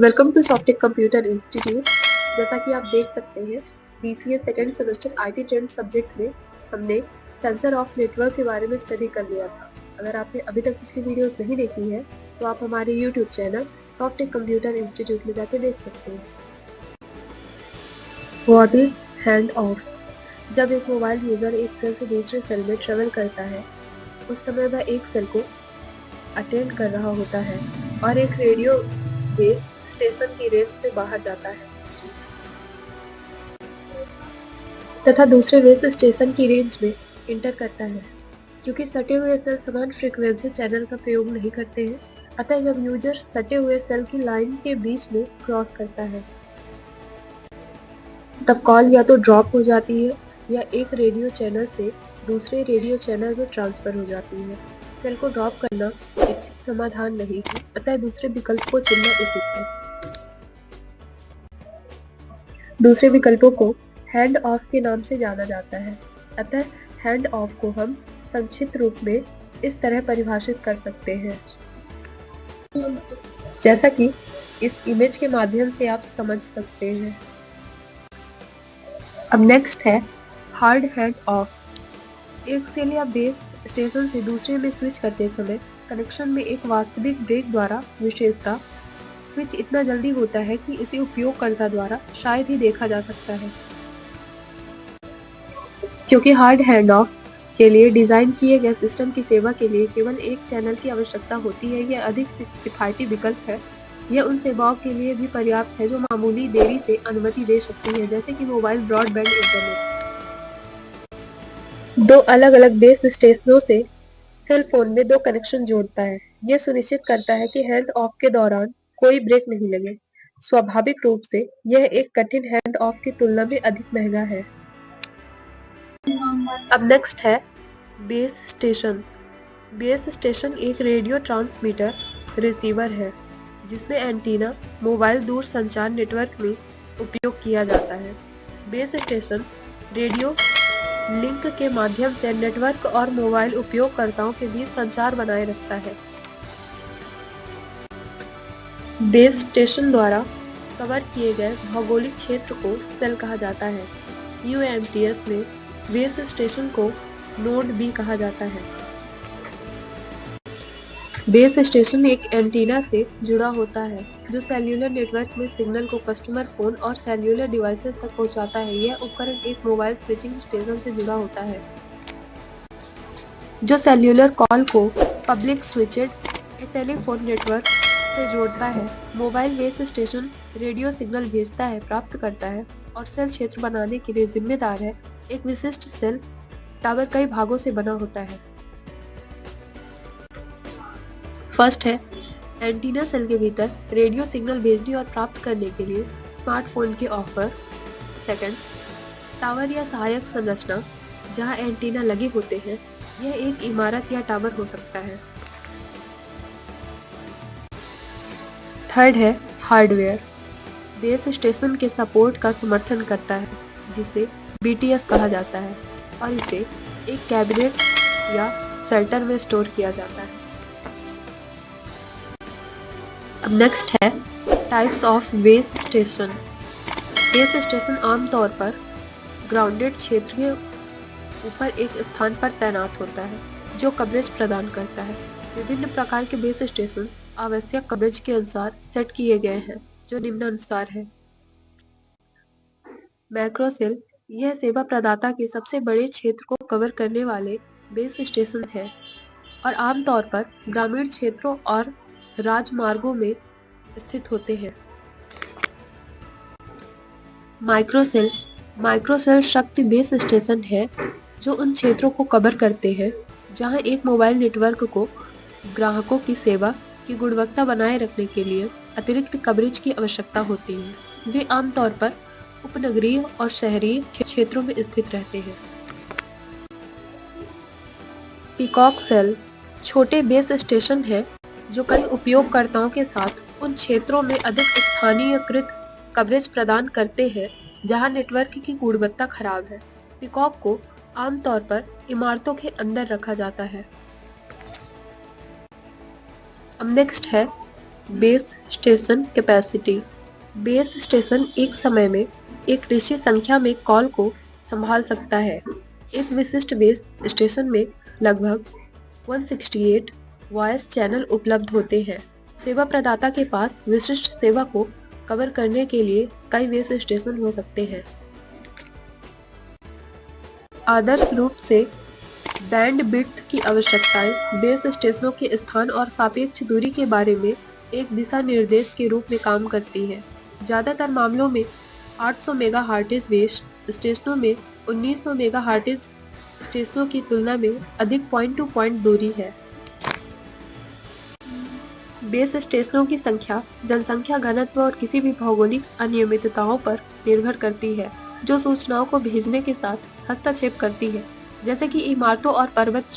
Welcome to Softic computer institute. जैसा कि आप देख सकते हैं, BCA second semester IT trend subject में हमने सेंसर ऑफ नेटवर्क के बारे में स्टडी कर लिया था। अगर आपने अभी तक पिछली वीडियोस नहीं देखी है तो आप हमारे यूट्यूब चैनल सॉफ्टिक कंप्यूटर इंस्टीट्यूट में जाके देख सकते हैं। What is hand of? जब एक मोबाइल यूजर एक सेल से दूसरे सेल में ट्रेवल करता है, उस समय वह एक सेल को अटेंड कर रहा होता है और एक रेडियो बेस स्टेशन की रेंज से बाहर जाता है तथा दूसरे बेस स्टेशन की रेंज में इंटर करता है। क्योंकि सटे हुए सेल समान फ्रीक्वेंसी चैनल का प्रयोग नहीं करते हैं, अतः जब यूजर सटे हुए सेल की लाइन के बीच में क्रॉस करता है तब कॉल या तो ड्रॉप हो जाती है या एक रेडियो चैनल से दूसरे रेडियो चैनल में ट्रांसफर हो जाती है। सेल को ड्रॉप करना इच्छित समाधान नहीं है, अतः दूसरे विकल्प को चुनना उचित है। दूसरे विकल्पों को हैंड ऑफ के नाम से जाना जाता है, अतः हैंड ऑफ को हम संक्षिप्त रूप में इस तरह परिभाषित कर सकते हैं, जैसा कि इस इमेज के माध्यम से आप समझ सकते हैं। अब नेक्स्ट है हार्ड हैंड ऑफ। एक सेल या बेस स्टेशन से दूसरे में स्विच करते समय कनेक्शन में एक वास्तविक ब्रेक द्वारा विशेषता स्विच इतना जल्दी होता है कि इसे उपयोगकर्ता द्वारा शायद ही देखा जा सकता है। क्योंकि हार्ड हैंड ऑफ के लिए डिजाइन किए गए सिस्टम की सेवा के लिए केवल एक चैनल की आवश्यकता होती है, यह अधिक किफायती विकल्प है। यह उन सेवाओं के लिए भी पर्याप्त है जो मामूली देरी से अनुमति दे सकती है, जैसे कि मोबाइल ब्रॉडबैंड इंटरनेट। दो अलग अलग बेस स्टेशनों से सेल फोन में दो कनेक्शन जोड़ता है। यह सुनिश्चित करता है कि हैंड ऑफ के दौरान कोई ब्रेक नहीं लगे। स्वाभाविक रूप से यह एक कठिन हैंड ऑफ की तुलना में अधिक महंगा है। अब नेक्स्ट है बेस स्टेशन। बेस स्टेशन एक रेडियो ट्रांसमीटर रिसीवर है जिसमें एंटीना मोबाइल दूरसंचार नेटवर्क में उपयोग किया जाता है। बेस स्टेशन रेडियो लिंक के माध्यम से नेटवर्क और मोबाइल उपयोगकर्ताओं के बीच संचार बनाए रखता है। बेस स्टेशन द्वारा कवर किए गए भौगोलिक क्षेत्र को सेल कहा जाता है। यूएमटीएस में बेस स्टेशन को नोड भी कहा जाता है। बेस स्टेशन एक एंटीना से जुड़ा होता है जो सेल्यूलर नेटवर्क में सिग्नल को कस्टमर फोन और सेल्यूलर डिवाइसेस तक पहुंचाता है। यह उपकरण एक मोबाइल स्विचिंग स्टेशन से जुड़ा होता है जो सेल्यूलर कॉल को पब्लिक स्विचेड टेलीफोन नेटवर्क से जोड़ता है। Mobile base station radio signal भेजता है, प्राप्त करता है और सेल क्षेत्र बनाने के लिए जिम्मेदार है। एक विशिष्ट सेल टावर कई भागों से बना होता है। फर्स्ट है एंटीना सेल के भीतर रेडियो सिग्नल भेजने और प्राप्त करने के लिए स्मार्टफोन के ऑफर। सेकंड, टावर या सहायक संरचना जहां एंटीना लगे होते हैं। यह एक इमारत या टावर हो सकता है। थर्ड है हार्डवेयर। बेस स्टेशन के सपोर्ट का समर्थन करता है जिसे बीटीएस कहा जाता है और इसे एक कैबिनेट या शेल्टर में स्टोर किया जाता है। अब नेक्स्ट है types of base station. Base station आमतौर पर ग्राउंडेड क्षेत्र के ऊपर एक स्थान पर तैनात होता है जो कवरेज प्रदान करता है। विभिन्न प्रकार के बेस स्टेशन आवश्यक कवरेज के अनुसार सेट किए गए हैं जो निम्नानुसार है। मैक्रो सेल यह सेवा प्रदाता के सबसे बड़े क्षेत्र को कवर करने वाले बेस स्टेशन है और आमतौर पर ग्रामीण क्षेत्रों और राजमार्गों में स्थित होते हैं। माइक्रोसेल शक्ति बेस स्टेशन है जो उन क्षेत्रों को कवर करते हैं जहां एक मोबाइल नेटवर्क को ग्राहकों की सेवा की गुणवत्ता बनाए रखने के लिए अतिरिक्त कवरेज की आवश्यकता होती है। वे आमतौर पर उपनगरीय और शहरी क्षेत्रों में स्थित रहते हैं। पीकॉक सेल छोटे बेस स्टेशन है जो कई उपयोगकर्ताओं के साथ उन क्षेत्रों में अधिक स्थानीयकृत कवरेज प्रदान करते हैं जहां नेटवर्क की गुणवत्ता खराब है। पीकॉक को आमतौर पर इमारतों के अंदर रखा जाता है। अब नेक्स्ट है base station capacity. Base station एक समय में एक निश्चित संख्या में कॉल को संभाल सकता है। एक विशिष्ट बेस स्टेशन में लगभग 168 वॉइस चैनल उपलब्ध होते हैं। सेवा प्रदाता के पास विशिष्ट सेवा को कवर करने के लिए कई बेस स्टेशन हो सकते हैं। आदर्श रूप से बैंडविड्थ की आवश्यकताएं बेस स्टेशनों के स्थान और सापेक्ष दूरी के बारे में एक दिशा निर्देश के रूप में काम करती है। ज्यादातर मामलों में 800 मेगाहर्ट्ज बेस स्टेशनों में 1900 मेगाहर्ट्ज स्टेशनों की तुलना में अधिक पॉइंट टू पॉइंट दूरी है। बेस स्टेशनों की संख्या जनसंख्या घनत्व और किसी भी भौगोलिक अनियमितताओं पर निर्भर करती है, जो सूचनाओं को भेजने के साथ हस्तक्षेप करती है, जैसे कि इमारतों और पर्वत